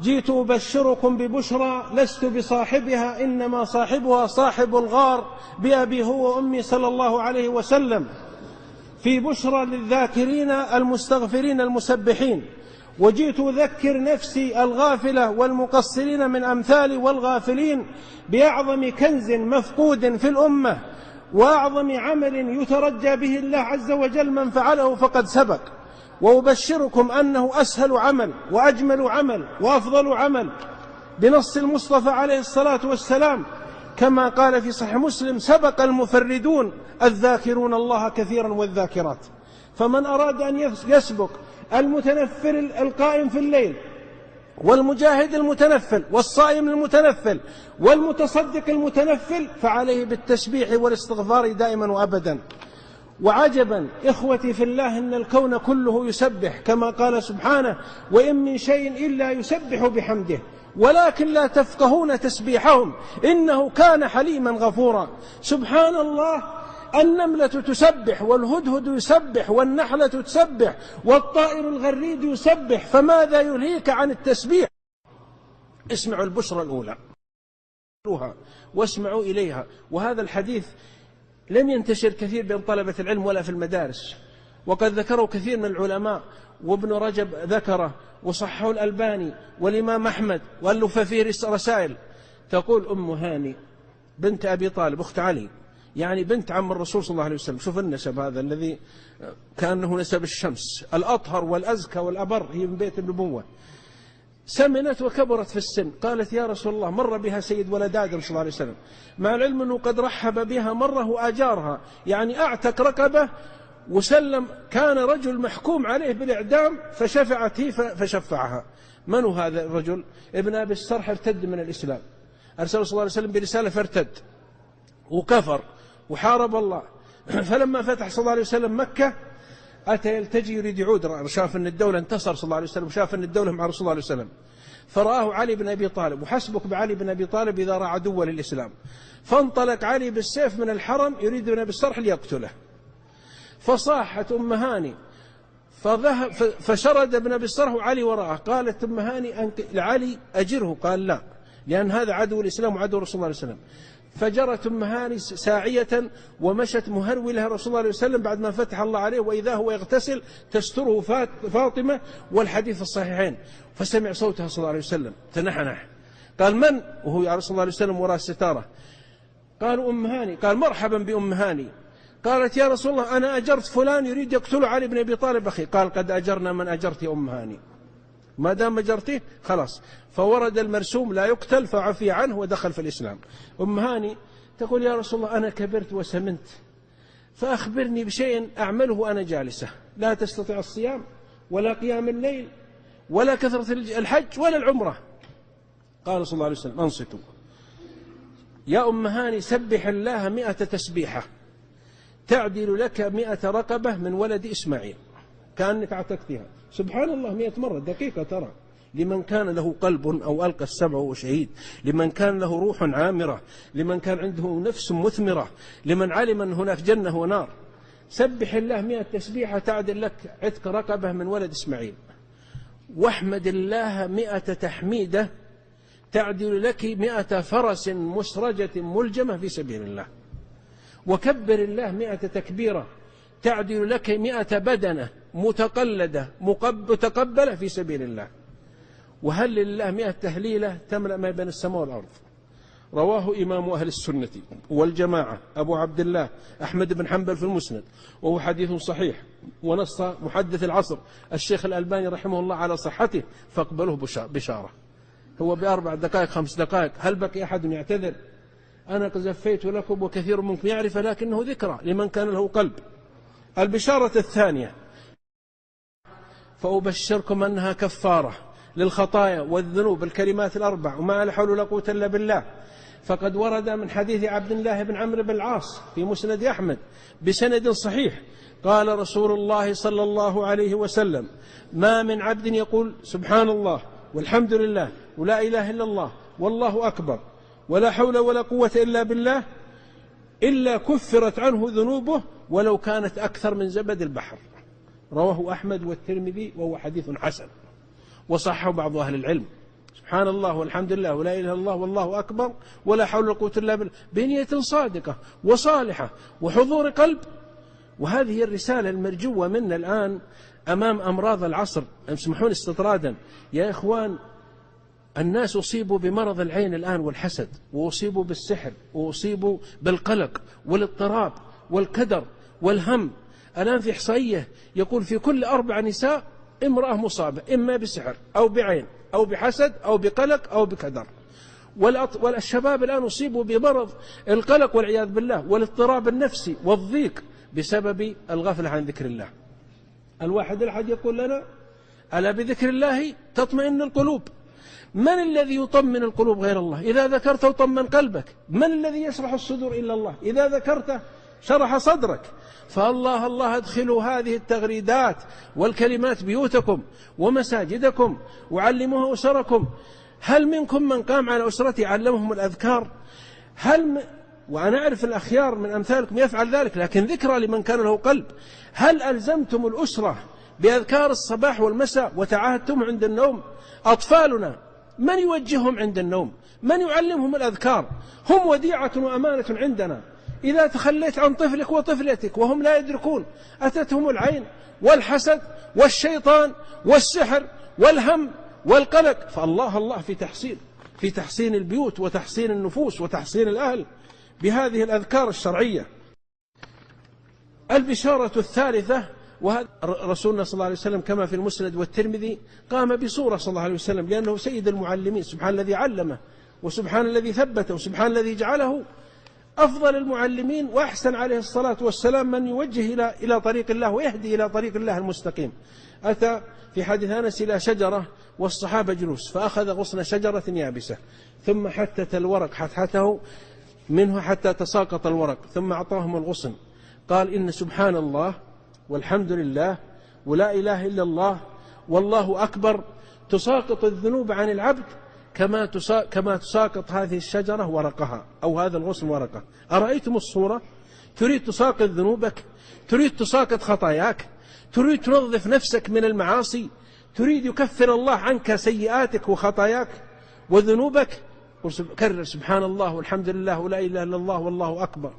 جئت أبشركم ببشرى لست بصاحبها، إنما صاحبها صاحب الغار بأبي هو وأمي صلى الله عليه وسلم. في بشرى للذاكرين المستغفرين المسبحين. وجئت أذكر نفسي الغافلة والمقصرين من أمثالي والغافلين بأعظم كنز مفقود في الأمة وأعظم عمل يترجى به الله عز وجل، من فعله فقد سبق. وأبشركم أنه أسهل عمل وأجمل عمل وأفضل عمل بنص المصطفى عليه الصلاة والسلام، كما قال في صحيح مسلم: سبق المفردون الذاكرون الله كثيرا والذاكرات. فمن أراد أن يسبق المتنفل القائم في الليل والمجاهد المتنفل والصائم المتنفل والمتصدق المتنفل، فعليه بالتسبيح والاستغفار دائما وأبدا. وعجبا إخوتي في الله إن الكون كله يسبح، كما قال سبحانه: وإن من شيء إلا يسبح بحمده ولكن لا تفقهون تسبيحهم إنه كان حليما غفورا. سبحان الله، النملة تسبح والهدهد يسبح والنحلة تسبح والطائر الغريد يسبح، فماذا يلهيك عن التسبيح؟ اسمعوا البشرى الأولى واسمعوا إليها. وهذا الحديث لم ينتشر كثير بين طلبة العلم ولا في المدارس، وقد ذكروا كثير من العلماء، وابن رجب ذكره وصححه الألباني والإمام أحمد وألف فيه رسائل. تقول أم هاني بنت أبي طالب أخت علي، يعني بنت عم الرسول صلى الله عليه وسلم. شوف النسب هذا الذي كأنه نسب الشمس، الأطهر والأزكى والأبر، هي من بيت النبوة. سمنت وكبرت في السن. قالت: يا رسول الله، مر بها سيد ولد آدم صلى الله عليه وسلم، مع العلم أنه قد رحب بها مرة وأجارها، يعني أعتق رقبة وسلم. كان رجل محكوم عليه بالإعدام فشفعت هي فشفعها. من هو هذا الرجل؟ ابن أبي السرح، ارتد من الإسلام، أرسل صلى الله عليه وسلم برسالة فارتد وكفر وحارب الله. فلما فتح صلى الله عليه وسلم مكة أتى يلتجي يريد يعود، شاف أن الدولة انتصر صلى الله عليه وسلم، شاف أن الدولة مع رسول الله عليه وسلم، فرآه علي بن أبي طالب، وحسبك بعلي بن أبي طالب إذا رأى عدوا للإسلام. فانطلق علي بالسيف من الحرم يريد ابن أبي السرح ليقتله، فصاحت أم هاني فشرد ابن أبي السرح وعلي وراءه. قالت أم هاني لعلي: أجره. قال: لا، لأن هذا عدو الإسلام وعدو رسول الله عليه وسلم. فجرت أم هاني ساعية ومشت مهرولها رسول الله عليه وسلم بعد ما فتح الله عليه، وإذا هو يغتسل تستره فاطمة، والحديث الصحيحين. فسمع صوتها صلى الله عليه وسلم، تنحنح. قال: من؟ وهو يا رسول الله عليه وسلم وراء الستارة. قالوا: أم هاني. قال: مرحبا بأم هاني. قالت: يا رسول الله، أنا أجرت فلان يريد يقتل علي بن أبي طالب أخي. قال: قد أجرنا من أجرت يا أم هاني، ما دام أجرته خلاص. فورد المرسوم لا يقتل فعفي عنه ودخل في الإسلام. أم هاني تقول: يا رسول الله، أنا كبرت وسمنت، فأخبرني بشيء أعمله وأنا جالسة، لا تستطيع الصيام ولا قيام الليل ولا كثرة الحج ولا العمرة. قال صلى الله عليه وسلم: أنصتوا يا أم هاني، سبح الله 100 تسبيحة تعدل لك 100 رقبة من ولد إسماعيل، كأنك اعتقتها. سبحان الله، 100 مرة، دقيقة ترى. لمن كان له قلب أو ألقى السبع وهو شهيد، لمن كان له روح عامرة، لمن كان عنده نفس مثمرة، لمن علم أن هناك جنة ونار. سبح الله 100 تسبيحة تعدل لك عتق رقبة من ولد إسماعيل. واحمد الله 100 تحميدة تعدل لك 100 فرس مسرجة ملجمة في سبيل الله. وكبر الله 100 تكبيرة تعدل لك 100 بدنة متقلدة متقبلة في سبيل الله. وهل لله 100 تهليلة تملأ ما بين السماء والأرض. رواه إمام أهل السنة والجماعة أبو عبد الله أحمد بن حنبل في المسند، وهو حديث صحيح، ونص محدث العصر الشيخ الألباني رحمه الله على صحته، فاقبلوه بشارة. هو ب4 دقائق 5 دقائق. هل بقي أحد يعتذر؟ أنا قذفيت لكم وكثير منكم يعرف، لكنه ذكرى لمن كان له قلب. البشارة الثانية: فأبشركم أنها كفارة للخطايا والذنوب الكلمات الأربع، وما لا حول ولا قوة إلا بالله. فقد ورد من حديث عبد الله بن عمرو بن العاص في مسند أحمد بسند صحيح، قال رسول الله صلى الله عليه وسلم: ما من عبد يقول سبحان الله والحمد لله ولا إله إلا الله والله أكبر ولا حول ولا قوة إلا بالله إلا كفرت عنه ذنوبه ولو كانت أكثر من زبد البحر. رواه أحمد والترمذي وهو حديث حسن. وصحه بعض أهل العلم. سبحان الله والحمد لله ولا إله إلا الله والله أكبر ولا حول ولا قوة إلا بالله، بنية صادقة وصالحة وحضور قلب. وهذه هي الرسالة المرجوة منا الآن أمام أمراض العصر. اسمحون استطرادا يا إخوان، الناس أصيبوا بمرض العين الآن والحسد، وأصيبوا بالسحر، وأصيبوا بالقلق والاضطراب والكدر والهم. الآن في إحصائية يقول في كل 4 نساء امرأة مصابة إما بسحر أو بعين أو بحسد أو بقلق أو بكدر. والشباب الآن أصيبوا بمرض القلق والعياذ بالله والاضطراب النفسي والضيق بسبب الغفلة عن ذكر الله. الواحد الأحد يقول لنا ألا بذكر الله تطمئن القلوب. من الذي يطمن القلوب غير الله؟ إذا ذكرته طمن قلبك. من الذي يشرح الصدور إلا الله؟ إذا ذكرته شرح صدرك. فالله الله ادخلوا هذه التغريدات والكلمات بيوتكم ومساجدكم وعلموها أسركم. هل منكم من قام على أسرته علمهم الأذكار؟ وأنا أعرف الأخيار من أمثالكم يفعل ذلك، لكن ذكرى لمن كان له قلب. هل ألزمتم الأسرة بأذكار الصباح والمساء وتعاهدتم عند النوم؟ أطفالنا من يوجههم عند النوم؟ من يعلمهم الأذكار؟ هم وديعة وأمانة عندنا. إذا تخليت عن طفلك وطفلتك وهم لا يدركون أتتهم العين والحسد والشيطان والسحر والهم والقلق. فالله الله في تحسين البيوت وتحسين النفوس وتحسين الأهل بهذه الأذكار الشرعية. البشارة الثالثة، وهذا رسولنا صلى الله عليه وسلم كما في المسند والترمذي قام بصورة صلى الله عليه وسلم لأنه سيد المعلمين. سبحان الذي علمه وسبحان الذي ثبته وسبحان الذي جعله أفضل المعلمين وأحسن عليه الصلاة والسلام من يوجه إلى طريق الله ويهدي إلى طريق الله المستقيم. أتى في حديث أنس إلى شجرة والصحابة جلوس، فأخذ غصن شجرة يابسة ثم حتت الورق حتحته منه حتى تساقط الورق، ثم أعطاهم الغصن. قال إن سبحان الله والحمد لله ولا إله إلا الله والله أكبر تساقط الذنوب عن العبد كما تساقط هذه الشجرة ورقها أو هذا الغصن ورقه. أرأيتم الصورة؟ تريد تساقط ذنوبك؟ تريد تساقط خطاياك؟ تريد تنظف نفسك من المعاصي؟ تريد يكفر الله عنك سيئاتك وخطاياك وذنوبك؟ كرر سبحان الله والحمد لله ولا إله إلا الله والله أكبر.